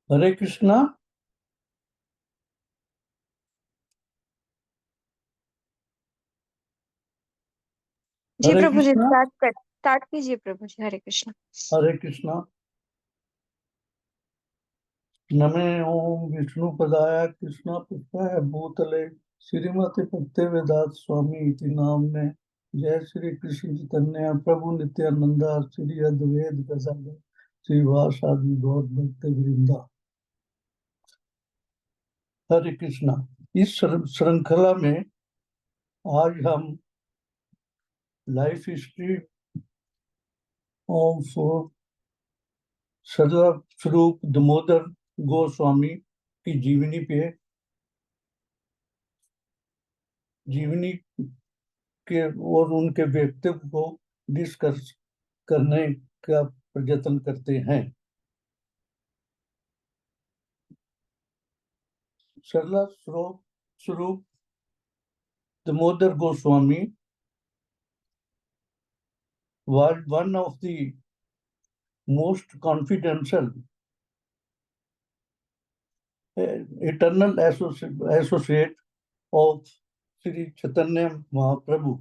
हरे कृष्णा। जी हरे प्रभु जी, Krishna. Start कीजिए प्रभु जी। हरे कृष्ण। हरे कृष्णा। नमे ओम विष्णु पदाय कृष्णा पृष्ठाय भूतले श्रीमती भक्ति वेदांत स्वामी इति नामने। जय श्री कृष्ण चैतन्य प्रभु नित्यानंदा श्री अद्वैत गदाधर श्रीवासादि गौर भक्त वृंदा। हरे कृष्णा। इस श्रृंखला में आज हम लाइफ हिस्ट्री ऑफ सदा स्वरूप दामोदर गोस्वामी की जीवनी के और उनके व्यक्तित्व को डिस्कस करने का प्रयत्न करते हैं। सरला स्वरूप Damodar Goswami was one of the most confidential eternal associate of Sri Chaitanya Mahaprabhu.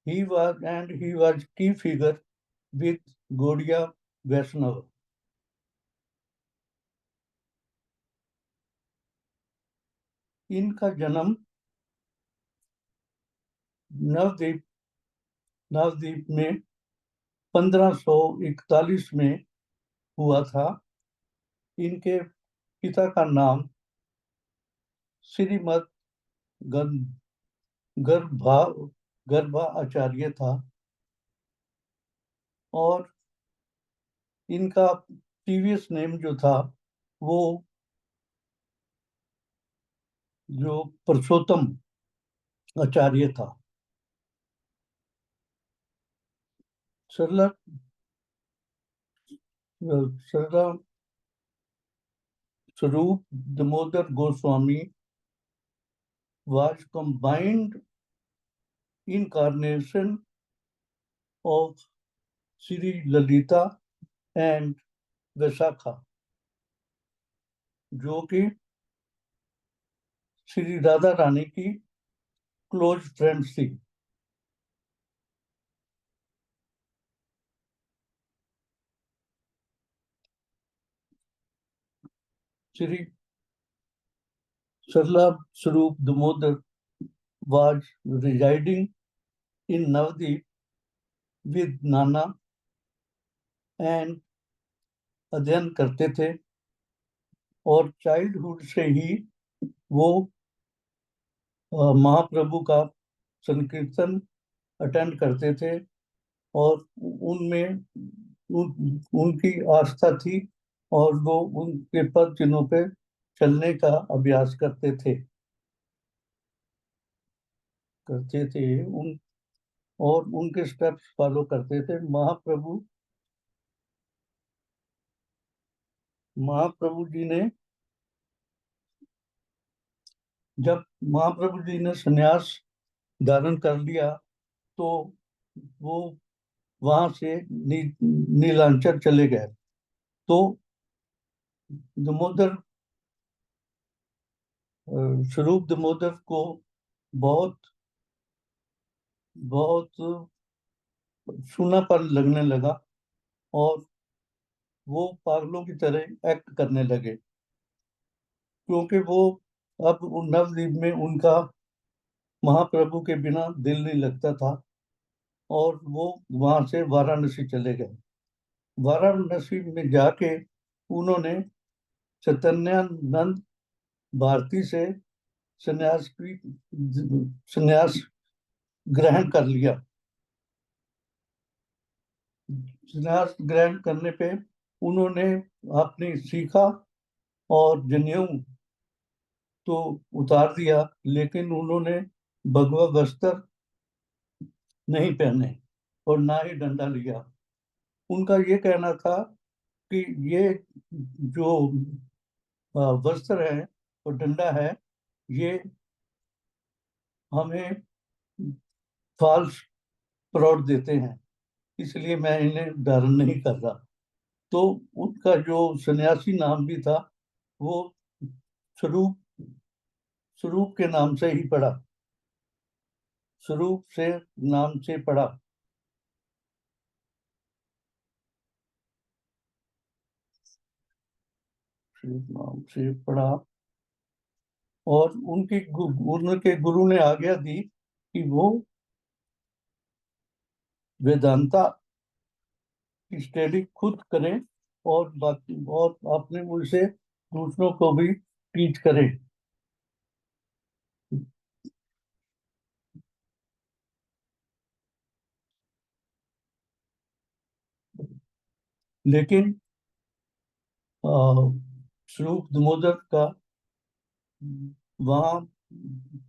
He was key figure with Gaudiya Vaishnava. इनका जन्म नवद्वीप नवद्वीप में 1541 में हुआ था। इनके पिता का नाम श्रीमद गर्भा गर्भा आचार्य था और इनका प्रीवियस नेम जो था वो जो पुरुषोत्तम आचार्य था। सरला सरला स्वरूप Damodar Goswami was combined incarnation of Sri Lalita and Vaisakha, जो कि श्री राधा रानी की क्लोज फ्रेंड्स थी। श्री सरला स्वरूप Damodar was residing in Navadip with Nana and अध्ययन करते थे और चाइल्डहुड से ही वो महाप्रभु का संकीर्तन अटेंड करते थे और उनकी आस्था थी और वो उनके पद चिन्हों पे चलने का अभ्यास करते थे और उनके स्टेप्स फॉलो करते थे। महाप्रभु जी ने जब महाप्रभु जी ने संन्यास धारण कर लिया तो वो वहां से नीलांचल चले गए। तो दामोदर स्वरूप दामोदर को बहुत बहुत सूनापन लगने लगा और वो पागलों की तरह एक्ट करने लगे, क्योंकि वो अब नवद्वीप में उनका महाप्रभु के बिना दिल नहीं लगता था और वो वहां से वाराणसी चले गए। वाराणसी में जाके उन्होंने चैतन्यानंद भारती से संन्यास ग्रहण कर लिया। संन्यास ग्रहण करने पे उन्होंने अपनी सीखा और जनेऊ तो उतार दिया, लेकिन उन्होंने भगवा वस्त्र नहीं पहने और ना ही डंडा लिया। उनका ये कहना था कि ये जो वस्त्र है और डंडा है ये हमें फॉल्स प्राउड देते हैं, इसलिए मैं इन्हें धारण नहीं कर रहा। तो उनका जो सन्यासी नाम भी था वो स्वरूप स्वरूप के नाम से ही पड़ा, स्वरूप से नाम से पड़ा। स्वरूप नाम से पड़ा। और उनके गुरु ने आज्ञा दी कि वो वेदांता की स्टडी खुद करें और बाकी और अपने मुंह से दूसरों को भी टीच करें। लेकिन अ, स्वरूप दामोदर का वहाँ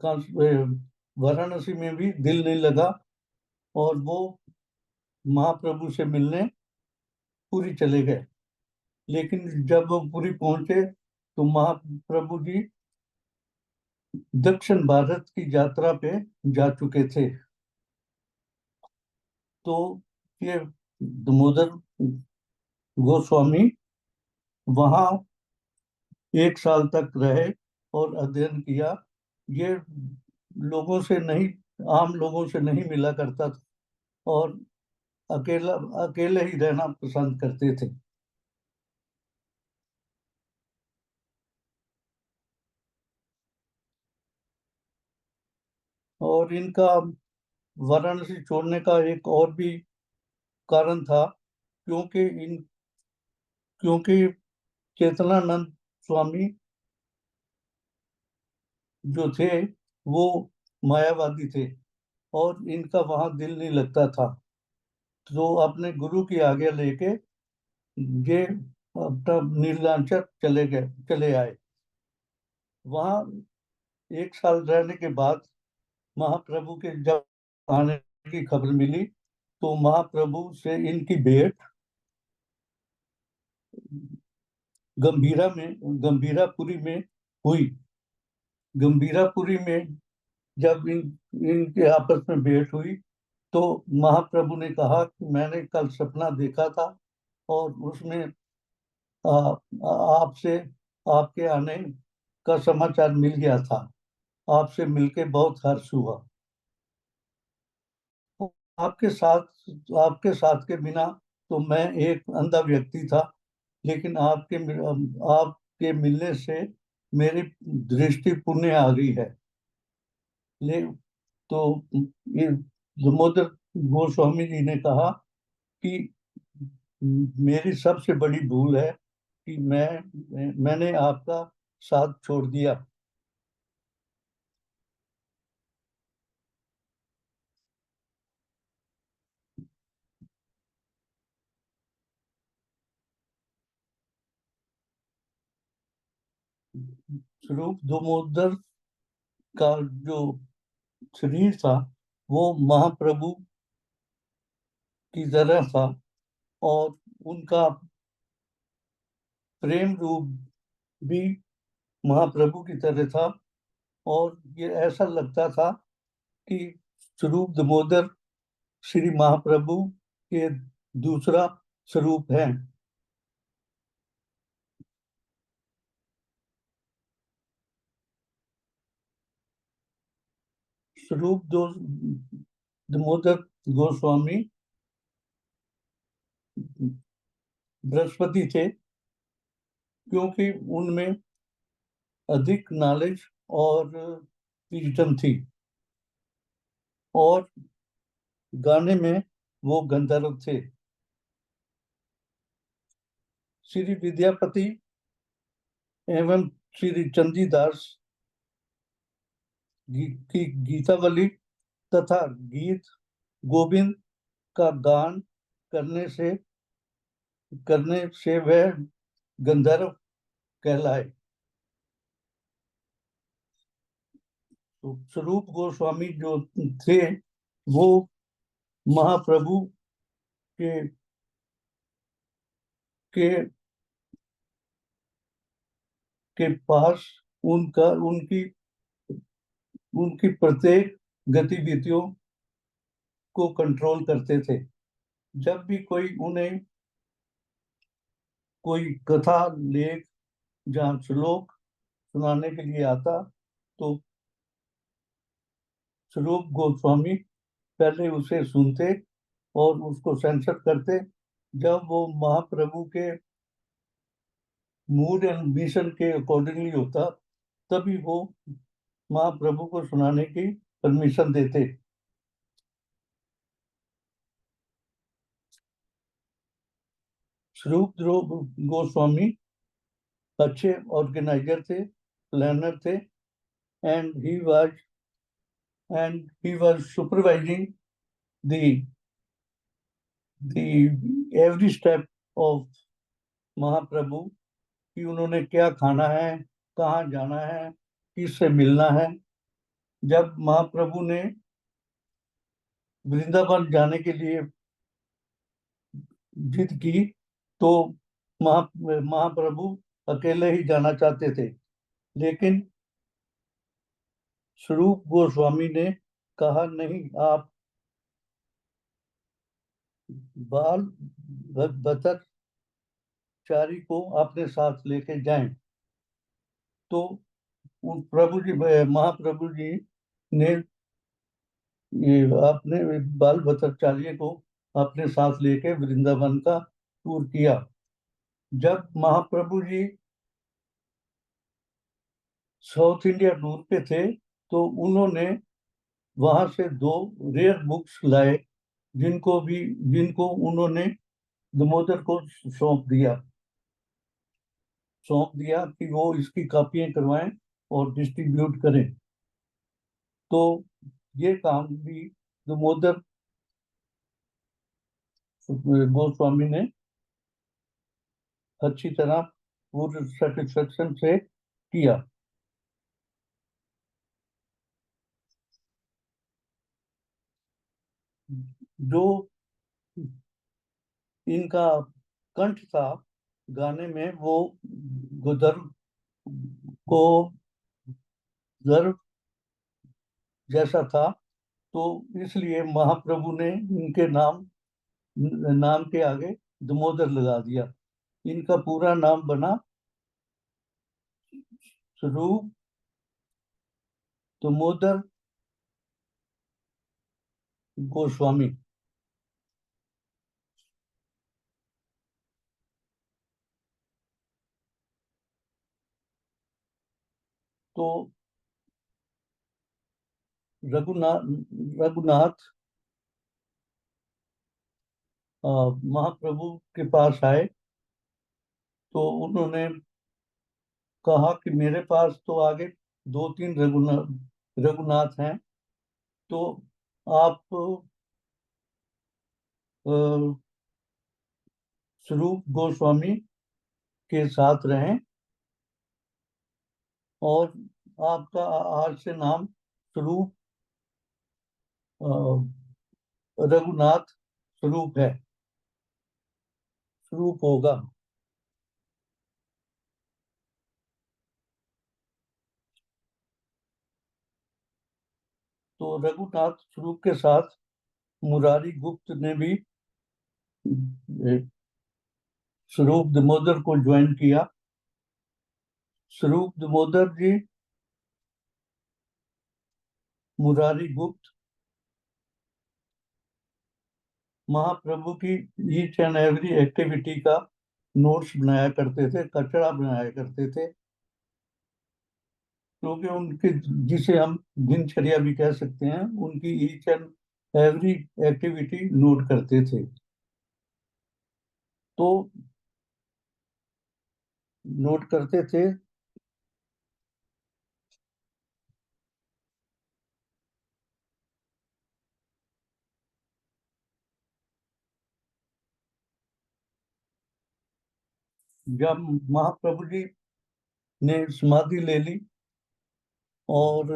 का वाराणसी में भी दिल नहीं लगा, और वो महाप्रभु से मिलने पुरी चले गए। लेकिन जब वो पुरी पहुंचे तो महाप्रभु जी दक्षिण भारत की यात्रा पे जा चुके थे। तो ये दामोदर गोस्वामी वहाँ 1 साल तक रहे और अध्ययन किया। ये लोगों से नहीं, आम लोगों से नहीं मिला करता था, और अकेला अकेले ही रहना पसंद करते थे। और इनका वाराणसी छोड़ने का एक और भी कारण था, क्योंकि क्योंकि चेतनानंद स्वामी जो थे वो मायावादी थे, और इनका वहां दिल नहीं लगता था। तो अपने गुरु की आज्ञा लेके ये अपना नीलांचल चले आए। वहां 1 साल रहने के बाद महाप्रभु के जब आने की खबर मिली, तो महाप्रभु से इनकी भेंट गंभीरापुरी में हुई। गंभीरापुरी में जब इनके आपस में भेंट हुई, तो महाप्रभु ने कहा कि मैंने कल सपना देखा था, और उसमें आपसे आपके आने का समाचार मिल गया था। आपसे मिलके बहुत हर्ष हुआ। आपके साथ आपके साथ के बिना तो मैं एक अंधा व्यक्ति था, लेकिन आपके मिलने से मेरी दृष्टि पुण्य आ गई है। ले तो ये दामोदर गोस्वामी जी ने कहा कि मेरी सबसे बड़ी भूल है कि मैंने आपका साथ छोड़ दिया। स्वरूप दामोदर का जो शरीर था वो महाप्रभु की तरह था, और उनका प्रेम रूप भी महाप्रभु की तरह था। और ये ऐसा लगता था कि स्वरूप दामोदर श्री महाप्रभु के दूसरा स्वरूप है। स्वरूप दामोदर गोस्वामी बृहस्पति थे, क्योंकि उनमें अधिक नॉलेज और विजडम थी, और गाने में वो गंधर्व थे। श्री विद्यापति एवं श्री चंडीदास की गीतावली तथा गीत गोविंद का गान करने से करने से वह गंधर्व कहलाए। तो स्वरूप गोस्वामी जो थे वो महाप्रभु के के के पास उनका उनकी उनकी प्रत्येक गतिविधियों को कंट्रोल करते थे। जब भी कोई उन्हें कोई कथा लेख जहाँ श्लोक सुनाने के लिए आता तो स्वरूप गोस्वामी पहले उसे सुनते और उसको सेंसर करते। जब वो महाप्रभु के मूड एंड मिशन के अकॉर्डिंगली होता तभी वो महाप्रभु को सुनाने की परमिशन देते। स्वरूप गोस्वामी अच्छे ऑर्गेनाइजर थे, प्लानर थे, and he was supervising the every step of महाप्रभु कि उन्होंने क्या खाना है, कहाँ जाना है, किससे मिलना है। जब महाप्रभु ने वृंदावन जाने के लिए जिद की तो महाप्रभु अकेले ही जाना चाहते थे, लेकिन स्वरूप गोस्वामी ने कहा नहीं, आप बाल भट्टाचारी को अपने साथ लेके जाएं। तो महाप्रभु जी ने ये अपने बाल भट्टाचार्य को अपने साथ लेके वृंदावन का टूर किया। जब Mahaprabhu ji south India tour पे थे तो उन्होंने वहां से 2 रेयर बुक्स लाए जिनको उन्होंने दामोदर को सौंप दिया कि वो इसकी कॉपियां करवाएं और डिस्ट्रीब्यूट करें। तो ये काम भी दामोदर गोस्वामी ने अच्छी तरह पूर्ण सेटिस्फेक्शन से किया। जो इनका कंठ था गाने में वो गुदर को गर्व जैसा था, तो इसलिए महाप्रभु ने इनके नाम के आगे दामोदर लगा दिया। इनका पूरा नाम बना स्वरूप दामोदर गोस्वामी। तो रघुनाथ रघुनाथ महाप्रभु के पास आए तो उन्होंने कहा कि मेरे पास तो आगे 2-3 रघुनाथ हैं, तो आप स्वरूप गोस्वामी के साथ रहें और आपका आज से नाम स्वरूप रघुनाथ स्वरूप है, स्वरूप होगा। तो रघुनाथ स्वरूप के साथ मुरारी गुप्त ने भी स्वरूप दामोदर को ज्वाइन किया। स्वरूप दामोदर जी मुरारी गुप्त महाप्रभु की ईच एंड एवरी एक्टिविटी का नोट्स बनाया करते थे, कचरा बनाया करते थे, क्योंकि उनकी जिसे हम दिनचर्या भी कह सकते हैं, उनकी each and every activity note करते थे। तो नोट करते थे। जब महाप्रभु जी ने समाधि ले ली और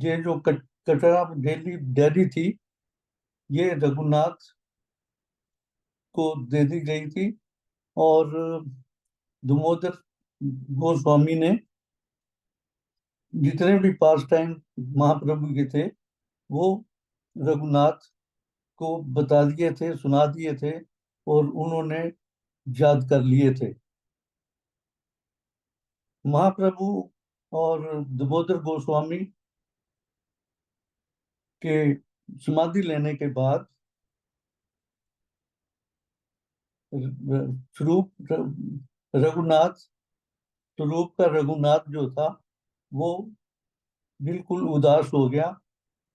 ये जो कटरा डेली थी ये रघुनाथ को दे दी गई थी, और दामोदर गोस्वामी ने जितने भी पास टाइम महाप्रभु के थे वो रघुनाथ को बता दिए थे, सुना दिए थे और उन्होंने याद कर लिए थे। महाप्रभु और दामोदर गोस्वामी के समाधि लेने के बाद स्वरूप रघुनाथ स्वरूप का रघुनाथ जो था वो बिल्कुल उदास हो गया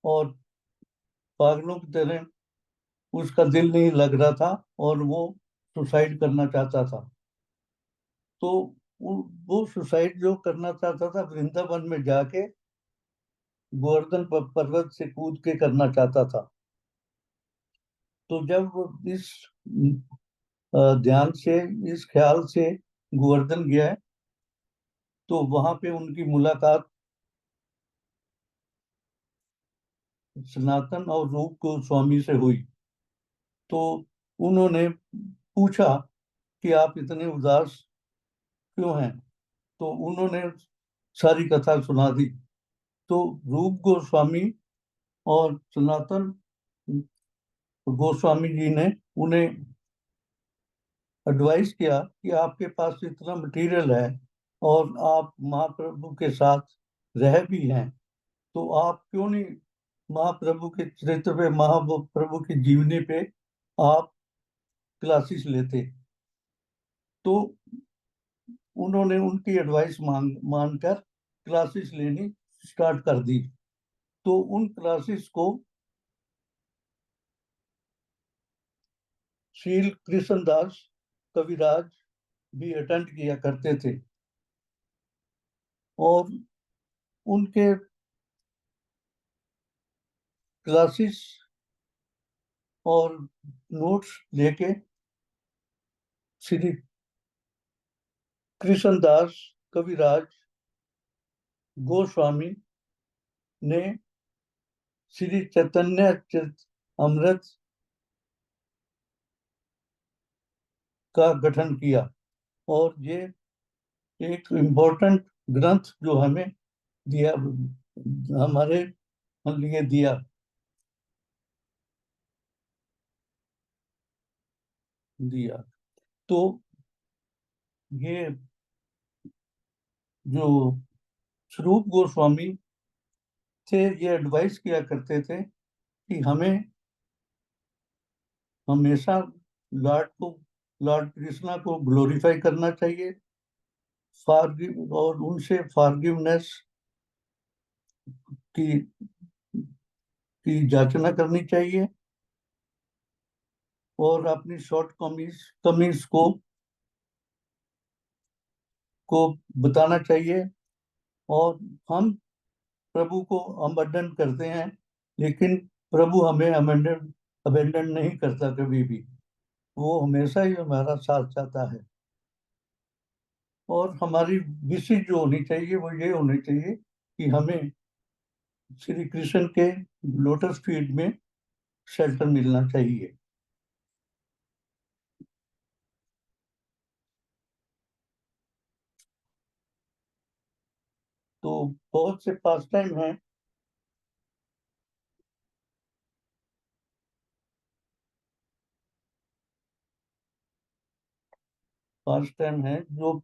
और पागलों की तरह उसका दिल नहीं लग रहा था और वो सुसाइड करना चाहता था। तो वो सुसाइड जो करना चाहता था वृंदावन में जाके गोवर्धन पर्वत से कूद के करना चाहता था। तो जब वो इस ध्यान से, इस ख्याल से गोवर्धन गया है, तो वहां पे उनकी मुलाकात सनातन और रूप गोस्वामी से हुई। तो उन्होंने पूछा कि आप इतने उदास क्यों हैं। तो उन्होंने सारी कथा सुना दी। तो रूप गोस्वामी और सनातन गोस्वामी जी ने उन्हें एडवाइस किया कि आपके पास इतना मटेरियल है और आप महाप्रभु के साथ रह भी हैं, तो आप क्यों नहीं महाप्रभु के चरित्र पे, महाप्रभु की जीवनी पे आप क्लासेस लेते। तो उन्होंने उनकी एडवाइस मानकर क्लासेस लेनी स्टार्ट कर दी। तो उन क्लासेस को श्रील कृष्णदास कविराज भी अटेंड किया करते थे और उनके क्लासेस और नोट्स लेके श्री कृष्णदास कविराज गोस्वामी ने श्री चैतन्य चरित अमृत का गठन किया और ये एक इम्पोर्टेंट ग्रंथ जो हमें दिया, हमारे लिए दिया। तो ये जो स्वरूप गोस्वामी थे ये एडवाइस किया करते थे कि हमें हमेशा लॉर्ड कृष्णा को ग्लोरीफाई करना चाहिए, फॉरगिव और उनसे फॉरगिवनेस की जांचना करनी चाहिए और अपनी शॉर्ट कमीज कमीज को बताना चाहिए। और हम प्रभु को अबंडन करते हैं, लेकिन प्रभु हमें अबेंडन नहीं करता कभी भी। वो हमेशा ही हमारा साथ चाहता है। और हमारी विशेष जो होनी चाहिए वो ये होनी चाहिए कि हमें श्री कृष्ण के लोटस फीट में शेल्टर मिलना चाहिए। तो बहुत से पास टाइम हैं, पास टाइम है जो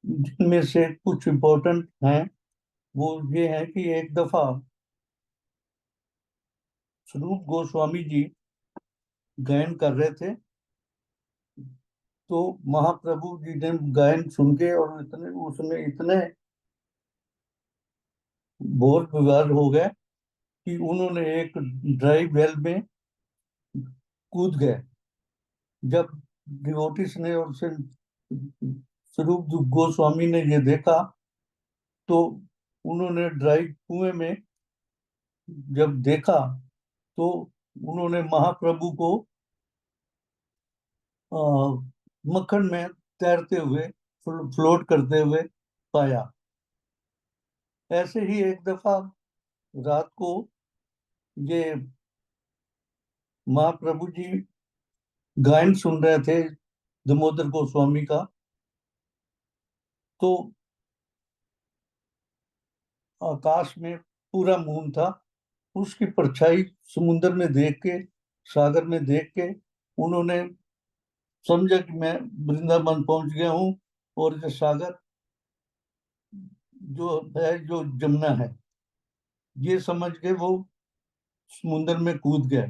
जिनमें से कुछ इम्पोर्टेंट हैं। वो ये है कि एक दफा स्वरूप गोस्वामी जी गायन कर रहे थे, तो महाप्रभु जी ने गायन सुन के और इतने उसमें इतने बोर विवार हो गए कि उन्होंने एक ड्राई वेल में कूद गए। जब डिवोटिस ने और फिर स्वरूप गोस्वामी ने ये देखा, तो उन्होंने ड्राई कुएं में जब देखा, तो उन्होंने महाप्रभु को अ, मक्खन में तैरते हुए, फ्लोट करते हुए पाया। ऐसे ही एक दफा रात को ये महाप्रभु जी गायन सुन रहे थे दामोदर गोस्वामी का। तो आकाश में पूरा मून था, उसकी परछाई समुद्र में देख के, सागर में देख के उन्होंने समझा कि मैं वृंदावन पहुंच गया हूँ और ये सागर जो जमुना है, ये समझ के वो समुद्र में कूद गए।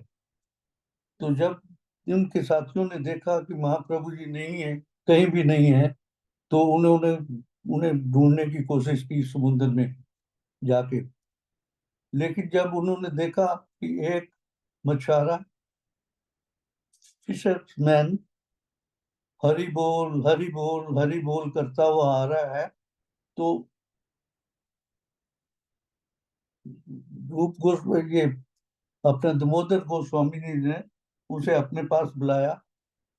तो जब उनके साथियों ने देखा कि महाप्रभु जी नहीं है, कहीं भी नहीं है, तो उन्होंने उन्हें ढूंढने की कोशिश की समुद्र में जाके। लेकिन जब उन्होंने देखा कि एक मछुआरा, फिशरमैन, हरि बोल हरि बोल हरि बोल करता हुआ आ रहा है, तो रूप गोस्वामी, ये अपने दामोदर गोस्वामी जी ने उसे अपने पास बुलाया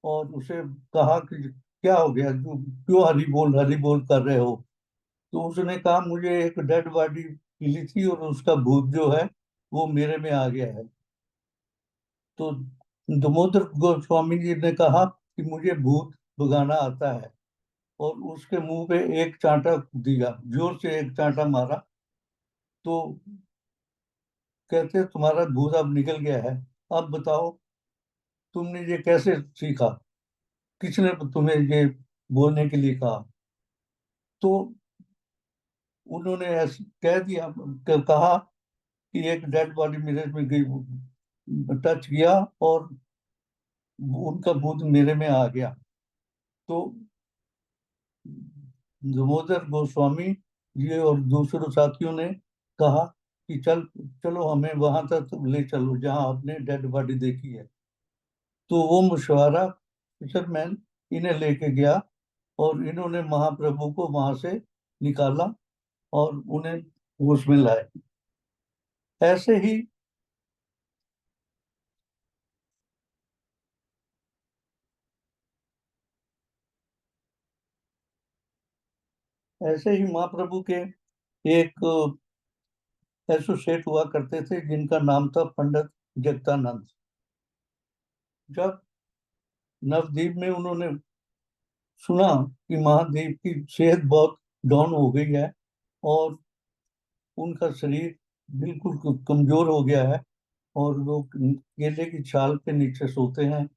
और उसे कहा कि क्या हो गया, जो क्यों हरि बोल कर रहे हो। तो उसने कहा मुझे एक डेड बॉडी मिली थी और उसका भूत जो है वो मेरे में आ गया है। तो दामोदर गोस्वामी जी ने कहा कि मुझे भूत भगाना आता है, और उसके मुंह पे एक चांटा दिया, जोर से एक चांटा मारा। तो कहते तुम्हारा भूत अब निकल गया है। अब बताओ तुमने ये कैसे सीखा, किसने तुम्हें ये बोलने के लिए कहा। तो उन्होंने ऐसे कह दिया, कहा कि एक डेड बॉडी मेरे में गई, टच किया और उनका भूत मेरे में आ गया। तो दामोदर गोस्वामी जी और दूसरे साथियों ने कहा कि चलो हमें वहां तक ले चलो जहां आपने डेड बॉडी देखी है। तो वो मशवरा फिशरमैन इन्हें लेके गया, और इन्होंने महाप्रभु को वहां से निकाला और उन्हें होश में लाए। ऐसे ही ऐसे ही महाप्रभु के एक एसोसिएट हुआ करते थे जिनका नाम था पंडित जगतानंद। जब नवद्वीप में उन्होंने सुना कि महादेव की सेहत बहुत डाउन हो गई है और उनका शरीर बिल्कुल कमजोर हो गया है, और वो केले की छाल के नीचे सोते हैं,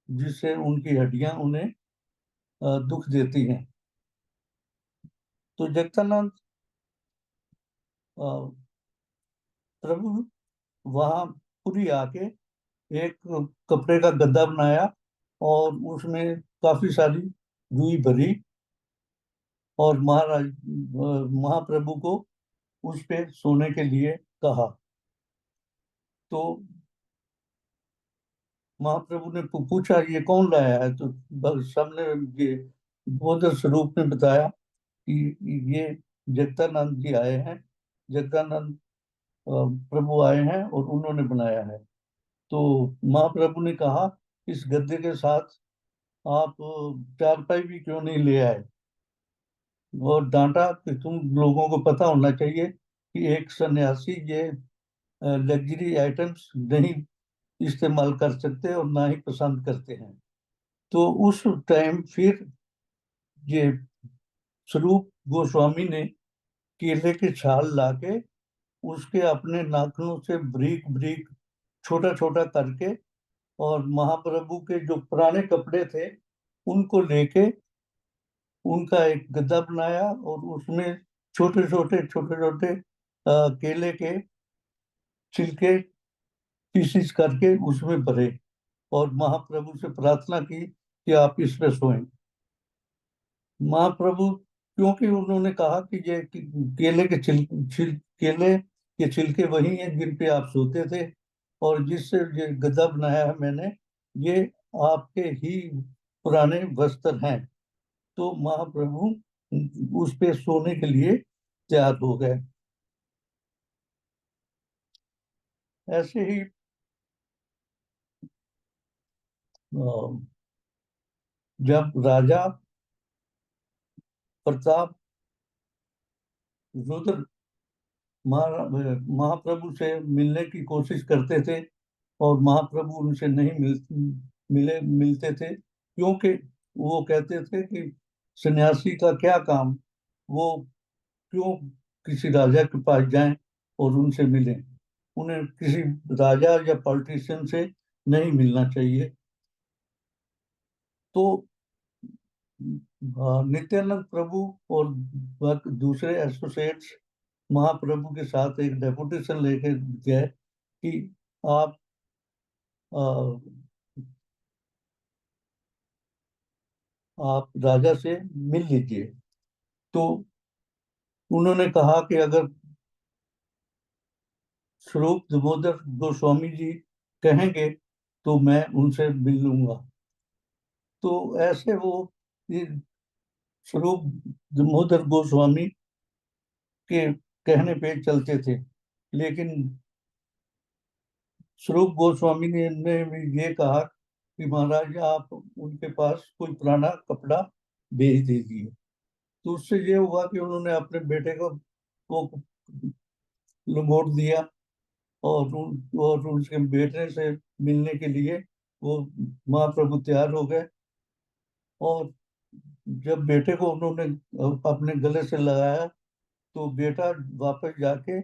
जिससे उनकी हड्डियां उन्हें दुख देती हैं। तो जगतानंद अ, प्रभु वहां पूरी आके एक कपड़े का गद्दा बनाया और उसमें काफी सारी रुई भरी, और महाप्रभु को उस पे सोने के लिए कहा। तो महाप्रभु ने पूछा ये कौन लाया है, तो बस सबने ये बोधर स्वरूप ने बताया कि ये जगदानंद जी आए हैं, जगदानंद प्रभु आए हैं और उन्होंने बनाया है। तो महाप्रभु ने कहा इस गद्दे के साथ आप चारपाई भी क्यों नहीं ले आए, और डांटा कि तुम लोगों को पता होना चाहिए कि एक सन्यासी ये लग्जरी आइटम्स नहीं इस्तेमाल कर सकते और ना ही पसंद करते हैं। तो उस टाइम फिर ये स्वरूप गोस्वामी ने केले की छाल लाके उसके अपने नाखूनों से ब्रीक ब्रीक छोटा छोटा करके, और महाप्रभु के जो पुराने कपड़े थे उनको लेके उनका एक गद्दा बनाया और उसमें छोटे छोटे केले के छिलके पीसीस करके उसमें भरे, और महाप्रभु से प्रार्थना की कि आप इस पे सोएं। महाप्रभु, क्योंकि उन्होंने कहा कि ये केले के केले के छिलके वही हैं जिन पे आप सोते थे, और जिससे ये गद्दा बनाया है मैंने, ये आपके ही पुराने वस्त्र हैं। तो महाप्रभु उस पे सोने के लिए तैयार हो गए। ऐसे ही अ, जब राजा प्रताप रुद्र महाप्रभु से मिलने की कोशिश करते थे, और महाप्रभु उनसे नहीं मिलते थे, क्योंकि वो कहते थे कि सन्यासी का क्या काम, वो क्यों किसी राजा के पास जाएं और उनसे मिलें, उन्हें किसी राजा या पॉलिटिशियन से नहीं मिलना चाहिए। तो नित्यानंद प्रभु और दूसरे एसोसिएट्स महाप्रभु के साथ एक डेपुटेशन लेके गए कि आप आप राजा से मिल लीजिए। तो उन्होंने कहा कि अगर स्वरूप दामोदर गोस्वामी जी कहेंगे तो मैं उनसे मिल लूंगा। तो ऐसे वो ये स्वरूप दामोदर गोस्वामी के कहने पे चलते थे। लेकिन स्वरूप गोस्वामी ने भी ये कहा कि महाराज आप उनके पास कोई पुराना कपड़ा भेज दीजिए। तो उससे ये हुआ कि उन्होंने अपने बेटे को वो लंगोट दिया और उसके बेटे से मिलने के लिए वो महाप्रभु तैयार हो गए। और जब बेटे को उन्होंने अपने गले से लगाया तो बेटा वापस जाके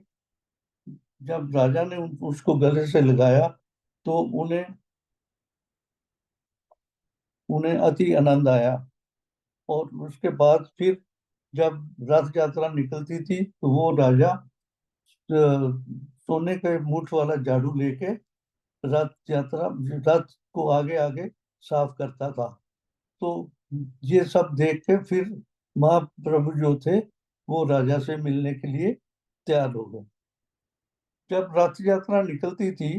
जब राजा ने उसको गले से लगाया तो उन्हें उन्हें अति आनंद आया। और उसके बाद फिर जब रथ यात्रा निकलती थी तो वो राजा सोने के मूठ वाला झाड़ू लेके रथ को आगे आगे साफ करता था। तो ये सब देख के फिर महाप्रभु जो थे वो राजा से मिलने के लिए तैयार हो गए। जब रथ यात्रा निकलती थी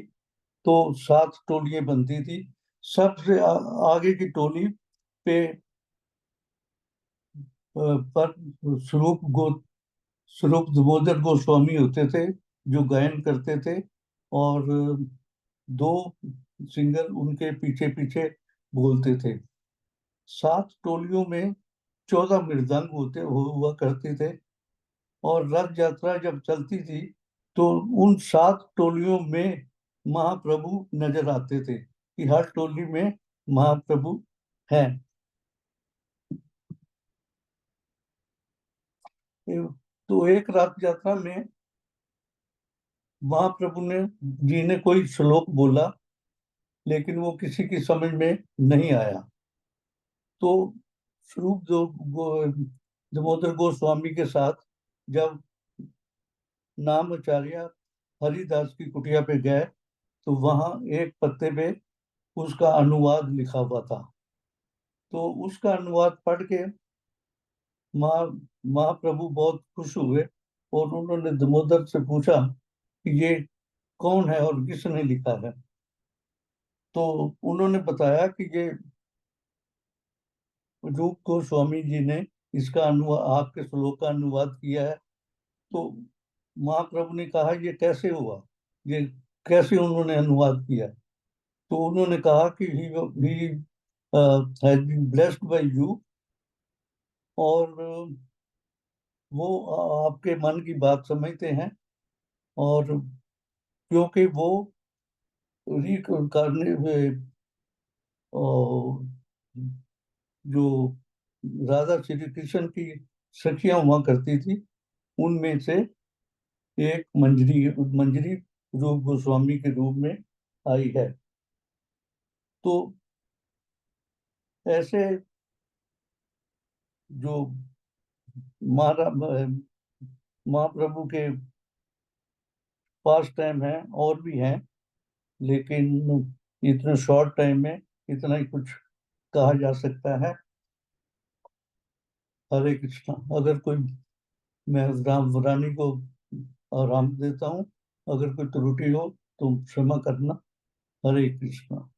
तो 7 टोलियां बनती थी। सबसे आगे की टोली पे पर स्वरूप गो स्वरूप दामोदर गोस्वामी होते थे जो गायन करते थे। और 2 सिंगर उनके पीछे पीछे बोलते थे। 7 टोलियों में 14 मृदंग हुआ करते थे। और रथ यात्रा जब चलती थी तो उन 7 टोलियों में महाप्रभु नजर आते थे कि हर टोली में महाप्रभु हैं। तो एक रथ यात्रा में महाप्रभु ने जी ने कोई श्लोक बोला लेकिन वो किसी की समझ में नहीं आया। तो स्वरूप दामोदर गोस्वामी के साथ जब नामाचार्य हरिदास की कुटिया पे गए तो वहां एक पत्ते पे उसका अनुवाद लिखा हुआ था। तो उसका अनुवाद पढ़ के महा महाप्रभु बहुत खुश हुए और उन्होंने दामोदर से पूछा कि ये कौन है और किसने लिखा है। तो उन्होंने बताया कि ये रूप गोस्वामी जी ने इसका अनुवाद आपके श्लोक का अनुवाद किया है। तो महाप्रभु ने कहा ये कैसे हुआ, ये कैसे उन्होंने अनुवाद किया। तो उन्होंने कहा कि he has been blessed by you. और वो आपके मन की बात समझते हैं। और क्योंकि वो करने में जो राधा श्री कृष्ण की सखियां हुआ करती थी उनमें से एक मंजरी मंजरी रूप गोस्वामी के रूप में आई है। तो ऐसे जो महारा महाप्रभु के पास टाइम है और भी हैं लेकिन इतने शॉर्ट टाइम में इतना ही कुछ कहा जा सकता है। हरे कृष्णा। अगर कोई मैं राम रानी को आराम देता हूँ, अगर कोई त्रुटि हो तो क्षमा करना। हरे कृष्णा।